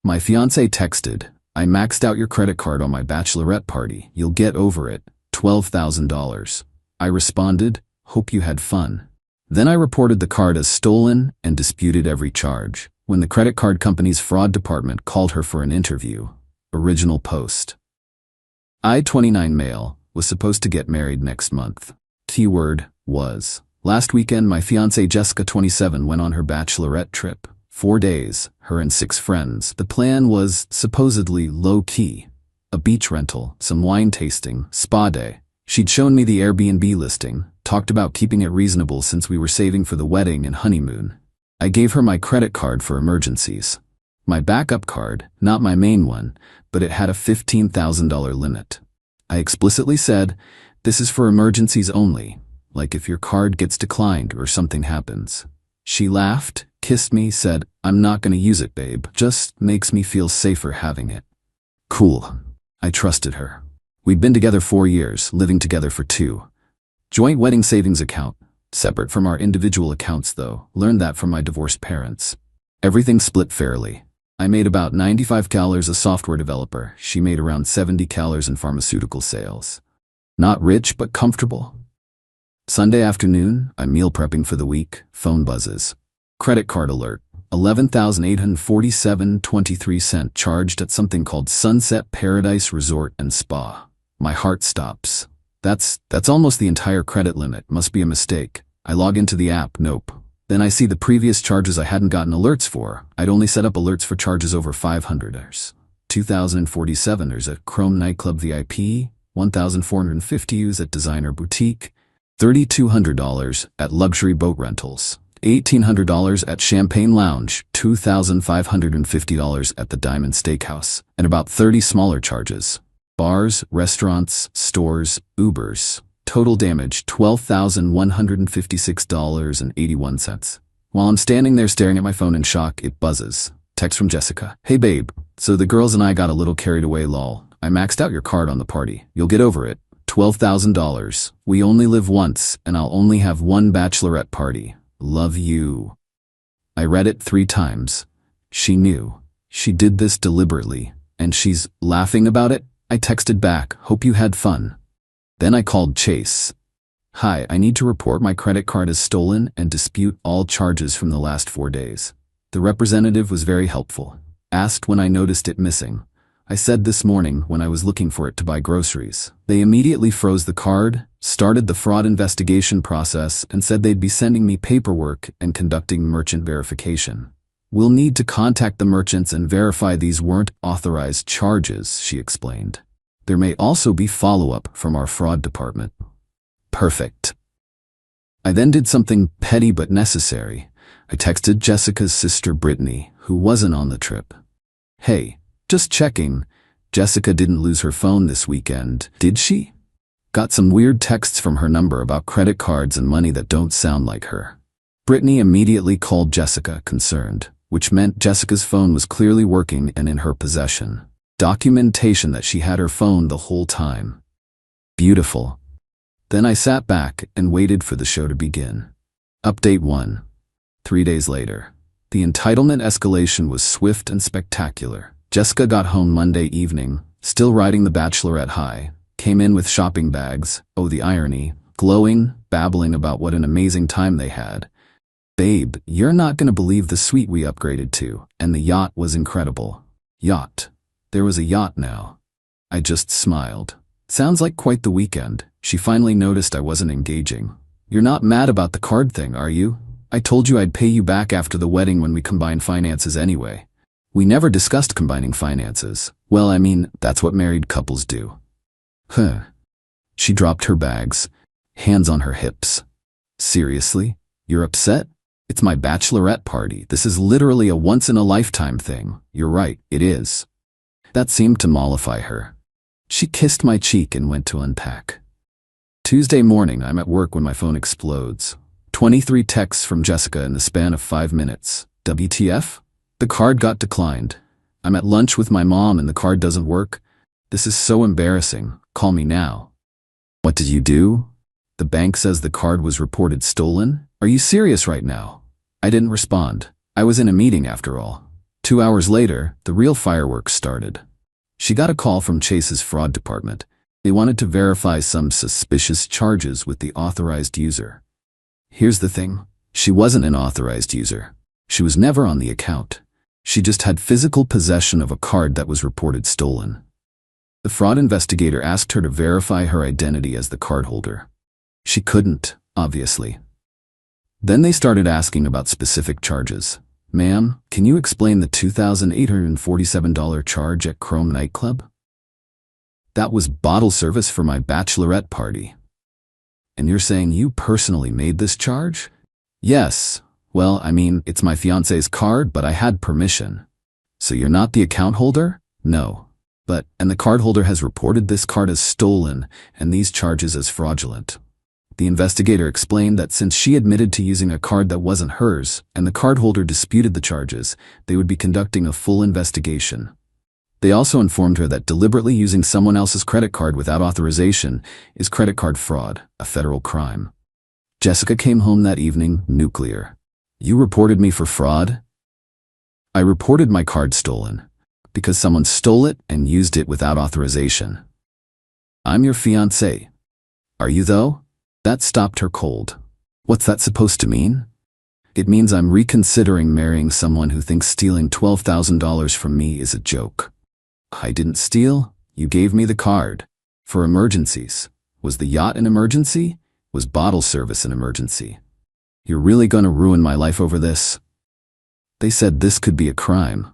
My fiancé texted, "I maxed out your credit card on my bachelorette party. You'll get over it. $12,000. I responded, "Hope you had fun." Then I reported the card as stolen and disputed every charge. When the credit card company's fraud department called her for an interview. Original post. I, 29 male, was supposed to get married next month. Keyword was. Last weekend, my fiancée Jessica, 27, went on her bachelorette trip. 4 days, her and 6 friends. The plan was supposedly low-key. A beach rental, some wine tasting, spa day. She'd shown me the Airbnb listing, talked about keeping it reasonable since we were saving for the wedding and honeymoon. I gave her my credit card for emergencies. My backup card, not my main one, but it had a $15,000 limit. I explicitly said, "This is for emergencies only, like if your card gets declined or something happens." She laughed, kissed me, said, "I'm not gonna use it, babe. Just makes me feel safer having it." Cool. I trusted her. We'd been together 4 years, living together for 2. Joint wedding savings account. Separate from our individual accounts though. Learned that from my divorced parents. Everything split fairly. I made about $95,000 as a software developer. She made around $70,000 in pharmaceutical sales. Not rich, but comfortable. Sunday afternoon, I'm meal prepping for the week. Phone buzzes. Credit card alert. $11,847.23 charged at something called Sunset Paradise Resort and Spa. My heart stops. That's almost the entire credit limit. Must be a mistake. I log into the app. Nope. Then I see the previous charges I hadn't gotten alerts for. I'd only set up alerts for charges over $500. $2,047 at Chrome Nightclub VIP, $1,450 at Designer Boutique, $3,200 at Luxury Boat Rentals, $1,800 at Champagne Lounge, $2,550 at the Diamond Steakhouse, and about 30 smaller charges. Bars, restaurants, stores, Ubers. Total damage, $12,156.81. While I'm standing there staring at my phone in shock, it buzzes. Text from Jessica. "Hey babe, so the girls and I got a little carried away, lol. I maxed out your card on the party. You'll get over it. $12,000. We only live once, and I'll only have one bachelorette party. Love you." I read it 3 times. She knew. She did this deliberately, and she's laughing about it. I texted back, "Hope you had fun." Then I called Chase. "Hi, I need to report my credit card as stolen and dispute all charges from the last 4 days." The representative was very helpful. Asked when I noticed it missing. I said this morning when I was looking for it to buy groceries. They immediately froze the card, started the fraud investigation process, and said they'd be sending me paperwork and conducting merchant verification. "We'll need to contact the merchants and verify these weren't authorized charges," she explained. "There may also be follow-up from our fraud department." Perfect. I then did something petty but necessary. I texted Jessica's sister Brittany, who wasn't on the trip. "Hey, just checking. Jessica didn't lose her phone this weekend, did she? Got some weird texts from her number about credit cards and money that don't sound like her." Brittany immediately called Jessica, concerned, which meant Jessica's phone was clearly working and in her possession. Documentation that she had her phone the whole time. Beautiful. Then I sat back and waited for the show to begin. Update 1. 3 days later. The entitlement escalation was swift and spectacular. Jessica got home Monday evening, still riding the bachelorette high, came in with shopping bags, oh the irony, glowing, babbling about what an amazing time they had. "Babe, you're not gonna believe the suite we upgraded to, and the yacht was incredible." Yacht. There was a yacht now. I just smiled. Sounds like quite the weekend. She finally noticed I wasn't engaging. "You're not mad about the card thing, are you? I told you I'd pay you back after the wedding when we combine finances anyway." "We never discussed combining finances." "Well, I mean, that's what married couples do." Huh. She dropped her bags, hands on her hips. "Seriously? You're upset? It's my bachelorette party. This is literally a once-in-a-lifetime thing." "You're right, it is." That seemed to mollify her. She kissed my cheek and went to unpack. Tuesday morning, I'm at work when my phone explodes. 23 texts from Jessica in the span of 5 minutes. WTF? The card got declined. I'm at lunch with my mom and the card doesn't work. This is so embarrassing. Call me now. What did you do? The bank says the card was reported stolen. Are you serious right now? I didn't respond. I was in a meeting after all. 2 hours later, the real fireworks started. She got a call from Chase's fraud department. They wanted to verify some suspicious charges with the authorized user. Here's the thing. She wasn't an authorized user. She was never on the account. She just had physical possession of a card that was reported stolen. The fraud investigator asked her to verify her identity as the cardholder. She couldn't, obviously. Then they started asking about specific charges. Ma'am, can you explain the $2,847 charge at Chrome nightclub? That was bottle service for my bachelorette party. And you're saying you personally made this charge? Yes. Well, I mean, it's my fiancé's card, but I had permission. So you're not the account holder? No. And the cardholder has reported this card as stolen and these charges as fraudulent. The investigator explained that since she admitted to using a card that wasn't hers and the cardholder disputed the charges, they would be conducting a full investigation. They also informed her that deliberately using someone else's credit card without authorization is credit card fraud, a federal crime. Jessica came home that evening, nuclear. You reported me for fraud? I reported my card stolen because someone stole it and used it without authorization. I'm your fiancé. Are you though? That stopped her cold. What's that supposed to mean? It means I'm reconsidering marrying someone who thinks stealing $12,000 from me is a joke. I didn't steal. You gave me the card. For emergencies. Was the yacht an emergency? Was bottle service an emergency? You're really gonna ruin my life over this? They said this could be a crime.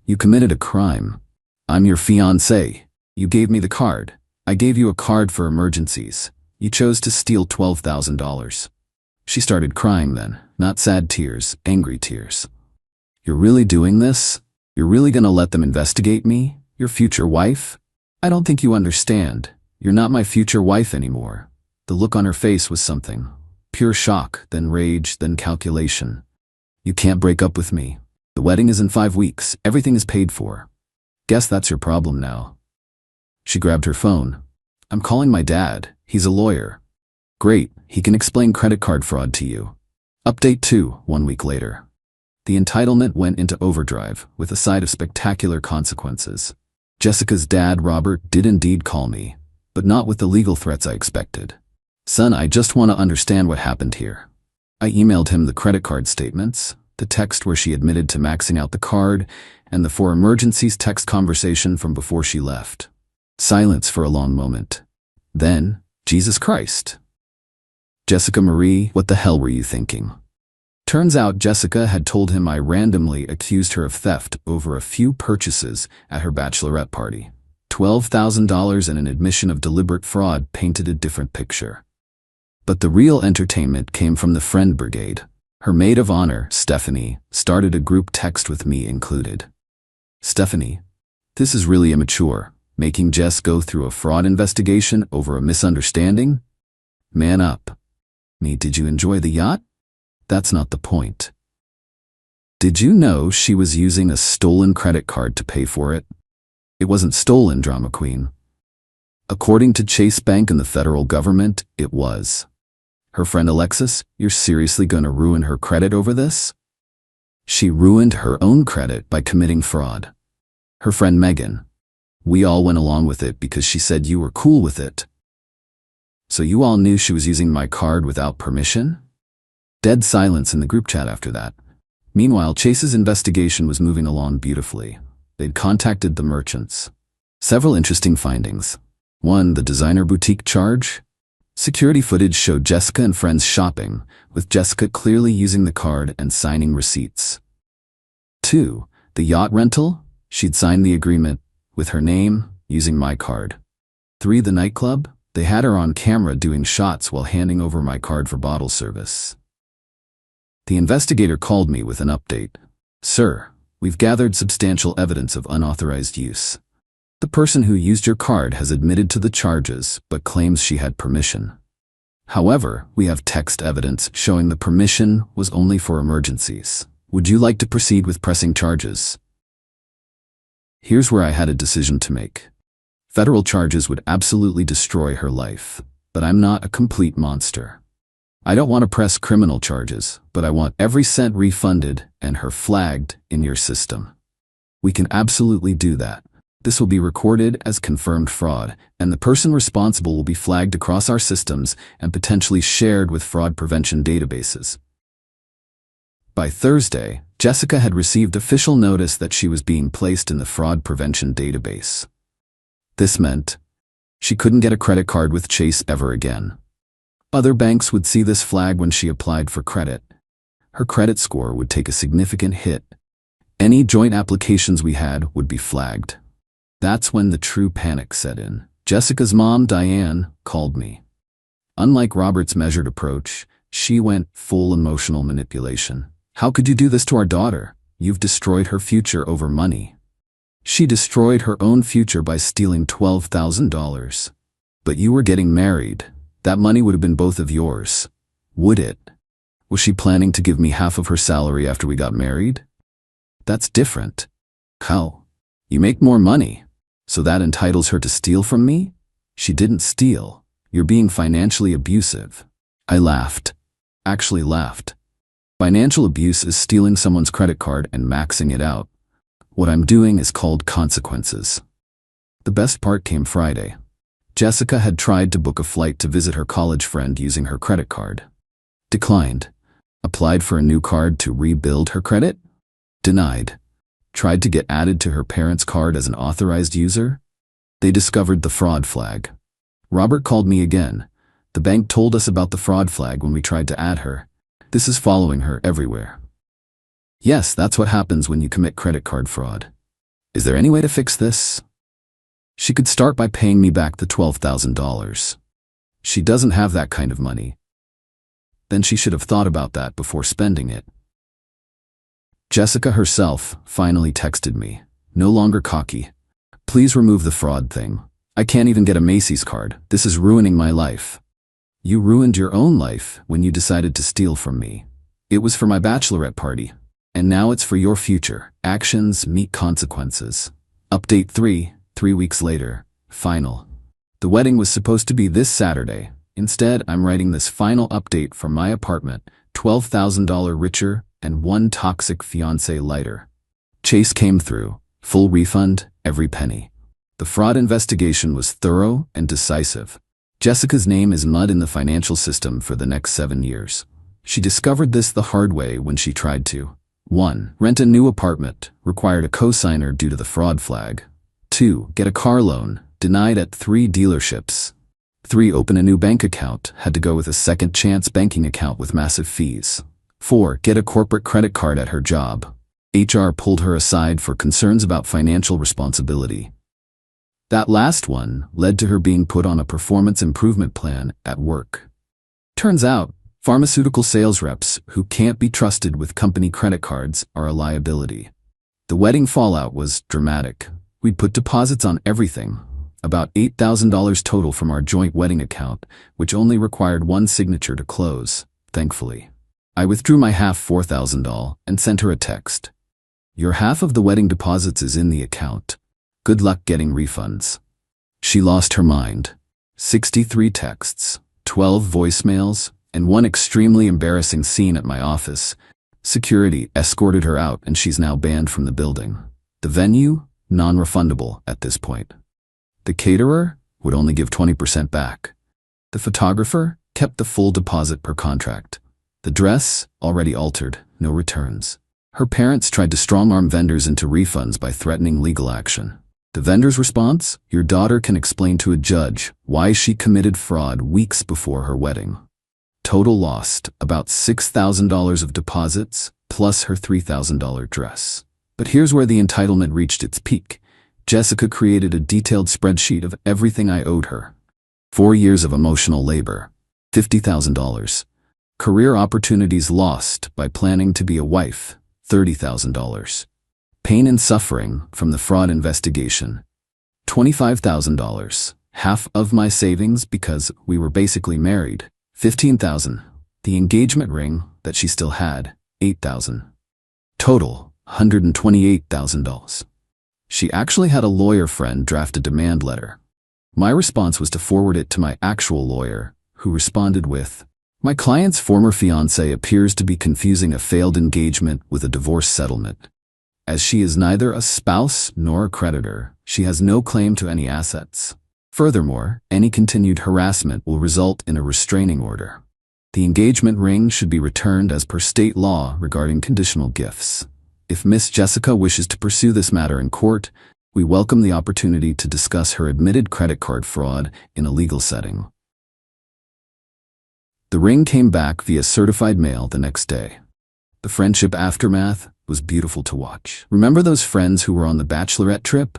You committed a crime. I'm your fiancé. You gave me the card. I gave you a card for emergencies. You chose to steal $12,000. She started crying then, not sad tears, angry tears. You're really doing this? You're really gonna let them investigate me? Your future wife? I don't think you understand. You're not my future wife anymore. The look on her face was something. Pure shock, then rage, then calculation. You can't break up with me. The wedding is in 5 weeks. Everything is paid for. Guess that's your problem now. She grabbed her phone. I'm calling my dad. He's a lawyer. Great, he can explain credit card fraud to you. Update 2, 1 week later. The entitlement went into overdrive with a side of spectacular consequences. Jessica's dad, Robert, did indeed call me, but not with the legal threats I expected. Son, I just want to understand what happened here. I emailed him the credit card statements, the text where she admitted to maxing out the card, and the for emergencies text conversation from before she left. Silence for a long moment. Then, Jesus Christ. Jessica Marie, what the hell were you thinking? Turns out Jessica had told him I randomly accused her of theft over a few purchases at her bachelorette party. $12,000 and an admission of deliberate fraud painted a different picture. But the real entertainment came from the friend brigade. Her maid of honor, Stephanie, started a group text with me included. Stephanie, this is really immature, making Jess go through a fraud investigation over a misunderstanding? Man up. Me, did you enjoy the yacht? That's not the point. Did you know she was using a stolen credit card to pay for it? It wasn't stolen, drama queen. According to Chase Bank and the federal government, it was. Her friend Alexis, you're seriously gonna ruin her credit over this? She ruined her own credit by committing fraud. Her friend Megan. We all went along with it because she said you were cool with it. So you all knew she was using my card without permission? Dead silence in the group chat after that. Meanwhile, Chase's investigation was moving along beautifully. They'd contacted the merchants. Several interesting findings. 1. The designer boutique charge. Security footage showed Jessica and friends shopping, with Jessica clearly using the card and signing receipts. 2. The yacht rental. She'd signed the agreement, with her name, using my card. 3. The nightclub. They had her on camera doing shots while handing over my card for bottle service. The investigator called me with an update. Sir, we've gathered substantial evidence of unauthorized use. The person who used your card has admitted to the charges but claims she had permission. However, we have text evidence showing the permission was only for emergencies. Would you like to proceed with pressing charges? Here's where I had a decision to make. Federal charges would absolutely destroy her life, but I'm not a complete monster. I don't want to press criminal charges, but I want every cent refunded and her flagged in your system. We can absolutely do that. This will be recorded as confirmed fraud, and the person responsible will be flagged across our systems and potentially shared with fraud prevention databases. By Thursday, Jessica had received official notice that she was being placed in the fraud prevention database. This meant she couldn't get a credit card with Chase ever again. Other banks would see this flag when she applied for credit. Her credit score would take a significant hit. Any joint applications we had would be flagged. That's when the true panic set in. Jessica's mom, Diane, called me. Unlike Robert's measured approach, she went full emotional manipulation. How could you do this to our daughter? You've destroyed her future over money. She destroyed her own future by stealing $12,000. But you were getting married. That money would have been both of yours. Would it? Was she planning to give me half of her salary after we got married? That's different. How? You make more money. So that entitles her to steal from me? She didn't steal. You're being financially abusive. I laughed. Actually laughed. Financial abuse is stealing someone's credit card and maxing it out. What I'm doing is called consequences. The best part came Friday. Jessica had tried to book a flight to visit her college friend using her credit card. Declined. Applied for a new card to rebuild her credit? Denied. Tried to get added to her parents' card as an authorized user? They discovered the fraud flag. Robert called me again. The bank told us about the fraud flag when we tried to add her. This is following her everywhere. Yes, that's what happens when you commit credit card fraud. Is there any way to fix this? She could start by paying me back the $12,000. She doesn't have that kind of money. Then she should have thought about that before spending it. Jessica herself finally texted me, no longer cocky. Please remove the fraud thing. I can't even get a Macy's card. This is ruining my life. You ruined your own life when you decided to steal from me. It was for my bachelorette party. And now it's for your future. Actions meet consequences. Update 3 weeks later. Final. The wedding was supposed to be this Saturday. Instead, I'm writing this final update from my apartment, $12,000 richer and one toxic fiancé lighter. Chase came through. Full refund, every penny. The fraud investigation was thorough and decisive. Jessica's name is mud in the financial system for the next 7 years. She discovered this the hard way when she tried to. 1. Rent a new apartment, required a co-signer due to the fraud flag. 2. Get a car loan, denied at 3 dealerships. 3. Open a new bank account, had to go with a second chance banking account with massive fees. 4. Get a corporate credit card at her job. HR pulled her aside for concerns about financial responsibility. That last one led to her being put on a performance improvement plan at work. Turns out, pharmaceutical sales reps who can't be trusted with company credit cards are a liability. The wedding fallout was dramatic. We'd put deposits on everything, about $8,000 total from our joint wedding account, which only required one signature to close, thankfully. I withdrew my half $4,000 and sent her a text. Your half of the wedding deposits is in the account. Good luck getting refunds. She lost her mind. 63 texts, 12 voicemails, and one extremely embarrassing scene at my office. Security escorted her out and she's now banned from the building. The venue, non-refundable at this point. The caterer would only give 20% back. The photographer kept the full deposit per contract. The dress, already altered, no returns. Her parents tried to strong-arm vendors into refunds by threatening legal action. The vendor's response? Your daughter can explain to a judge why she committed fraud weeks before her wedding. Total lost, about $6,000 of deposits, plus her $3,000 dress. But here's where the entitlement reached its peak. Jessica created a detailed spreadsheet of everything I owed her. 4 years of emotional labor, $50,000. Career opportunities lost by planning to be a wife, $30,000. Pain and suffering from the fraud investigation, $25,000. Half of my savings because we were basically married, $15,000. The engagement ring that she still had, $8,000. Total, $128,000. She actually had a lawyer friend draft a demand letter. My response was to forward it to my actual lawyer, who responded with, my client's former fiancé appears to be confusing a failed engagement with a divorce settlement. As she is neither a spouse nor a creditor, she has no claim to any assets. Furthermore, any continued harassment will result in a restraining order. The engagement ring should be returned as per state law regarding conditional gifts. If Miss Jessica wishes to pursue this matter in court, we welcome the opportunity to discuss her admitted credit card fraud in a legal setting. The ring came back via certified mail the next day. The friendship aftermath was beautiful to watch. Remember those friends who were on the Bachelorette trip?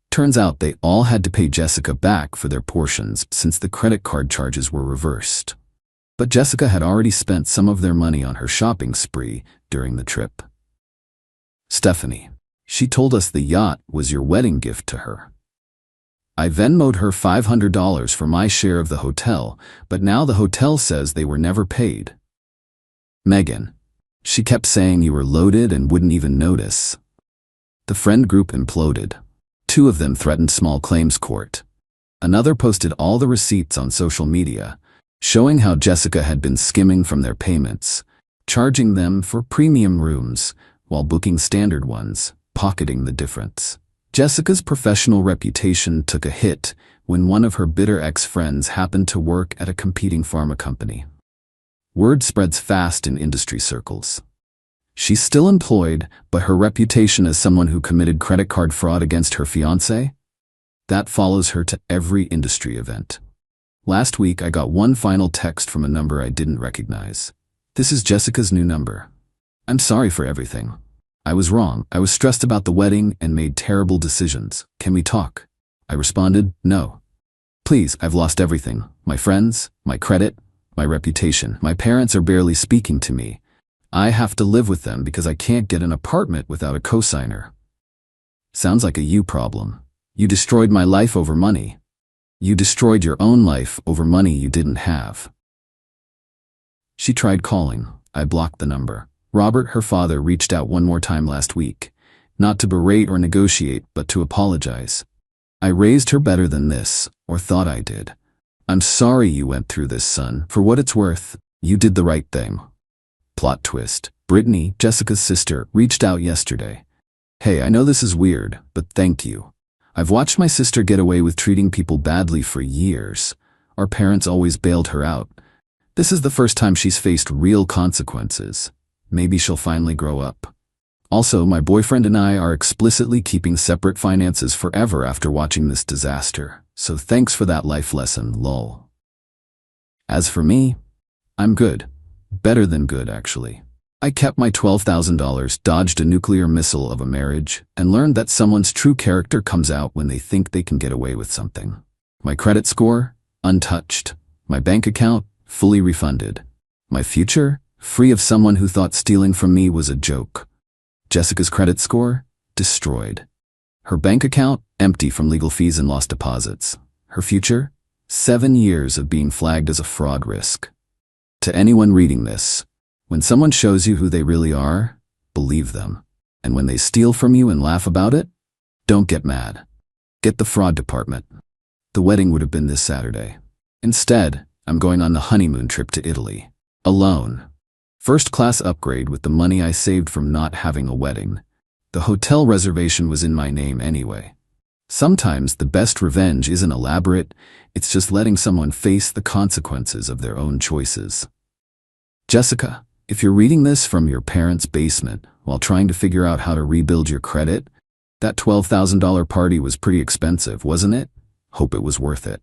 Turns out they all had to pay Jessica back for their portions since the credit card charges were reversed. But Jessica had already spent some of their money on her shopping spree during the trip. Stephanie. She told us the yacht was your wedding gift to her. I Venmo'd her $500 for my share of the hotel, but now the hotel says they were never paid. Megan. She kept saying you were loaded and wouldn't even notice. The friend group imploded. 2 of them threatened small claims court. Another posted all the receipts on social media, showing how Jessica had been skimming from their payments, charging them for premium rooms while booking standard ones, pocketing the difference. Jessica's professional reputation took a hit when one of her bitter ex-friends happened to work at a competing pharma company. Word spreads fast in industry circles. She's still employed, but her reputation as someone who committed credit card fraud against her fiancé? That follows her to every industry event. Last week I got one final text from a number I didn't recognize. This is Jessica's new number. I'm sorry for everything. I was wrong. I was stressed about the wedding and made terrible decisions. Can we talk? I responded, no. Please, I've lost everything. My friends, my credit, my reputation. My parents are barely speaking to me. I have to live with them because I can't get an apartment without a cosigner. Sounds like a you problem. You destroyed my life over money. You destroyed your own life over money you didn't have. She tried calling. I blocked the number. Robert, her father, reached out one more time last week, not to berate or negotiate, but to apologize. I raised her better than this, or thought I did. I'm sorry you went through this, son. For what it's worth, you did the right thing. Plot twist. Brittany, Jessica's sister, reached out yesterday. Hey, I know this is weird, but thank you. I've watched my sister get away with treating people badly for years. Our parents always bailed her out. This is the first time she's faced real consequences. Maybe she'll finally grow up. Also, my boyfriend and I are explicitly keeping separate finances forever after watching this disaster, so thanks for that life lesson, lol. As for me, I'm good. Better than good, actually. I kept my $12,000, dodged a nuclear missile of a marriage, and learned that someone's true character comes out when they think they can get away with something. My credit score? Untouched. My bank account? Fully refunded. My future? Free of someone who thought stealing from me was a joke. Jessica's credit score? Destroyed. Her bank account? Empty from legal fees and lost deposits. Her future? 7 years of being flagged as a fraud risk. To anyone reading this, when someone shows you who they really are, believe them. And when they steal from you and laugh about it, don't get mad. Get the fraud department. The wedding would have been this Saturday. Instead, I'm going on the honeymoon trip to Italy. Alone. First-class upgrade with the money I saved from not having a wedding. The hotel reservation was in my name anyway. Sometimes the best revenge isn't elaborate, it's just letting someone face the consequences of their own choices. Jessica, if you're reading this from your parents' basement while trying to figure out how to rebuild your credit, that $12,000 party was pretty expensive, wasn't it? Hope it was worth it.